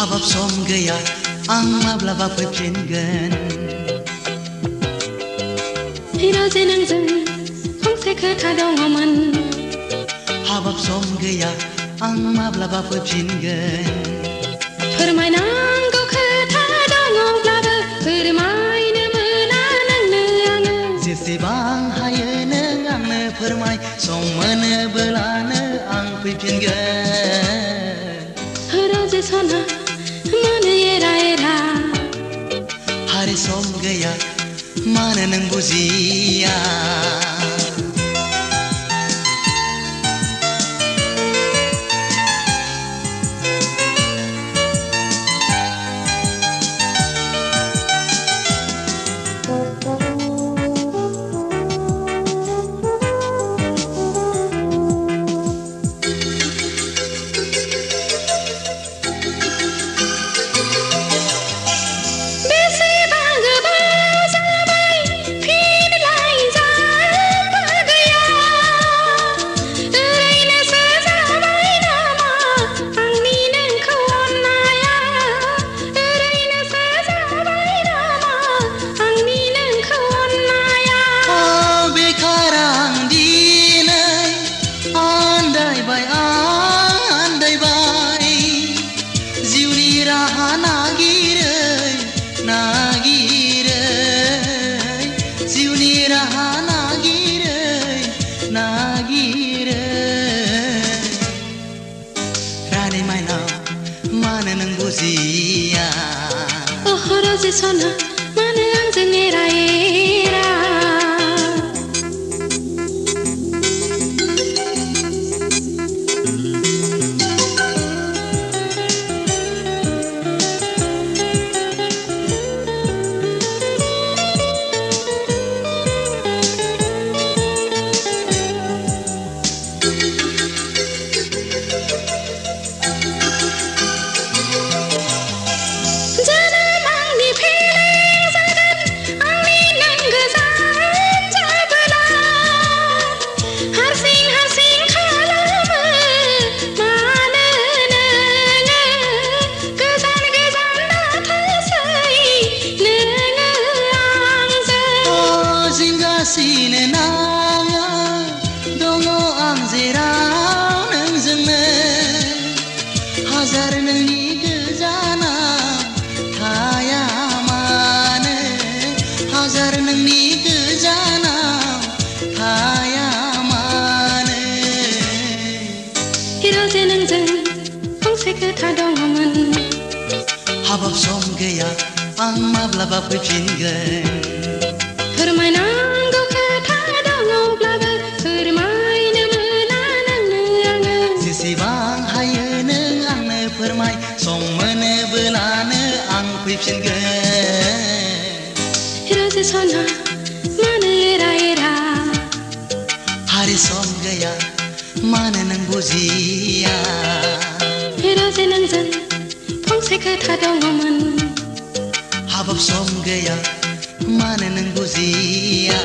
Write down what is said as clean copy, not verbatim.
हाबाब सम गैया आं माब्लाबा फैफिनगोन हिरोजे नोंजों फंसे खोथा दङमोन हाबाब सम गैया आं माब्लाबा फैफिनगोन फोरमायनांगौ खोथा दङब्लाबो फोरमायनो मोना नोंनो आङो जेसेबां हायो नों आंनो फोरमाय सम मोनोब्लानो आं फैफिनगोन हिरोजे सना मानो एरा एरा हारे सम गैया मानो नों बुजिया हिरोजे सना मानो आंजों एरा एरा सिनो नाङा दङ आं जेराव नोंजोंनो हाजार नोंनि गोजानाव थाया मानो हाजार नोंनि गोजानाव थाया मानो हिरोजे नोंजों फंसे खोथा दङमोन हाबाब सम गैया आं माब्लाबा फैफिनगोन फोरमायनांगौ खोथा दङब्लाबो फोरमायनो मोना नोंनो आङो जेसेबां हायो नों आंनो फोरमाय सम मोनोब्लानो आं फैफिनगोन हिरोजे सना मानो एरा एरा हारे सम गैया मानो नों बुजिया हिरोजे नोंजों फंसे खोथा दङमोन हाबाब सम गैया मानो नों बुजिया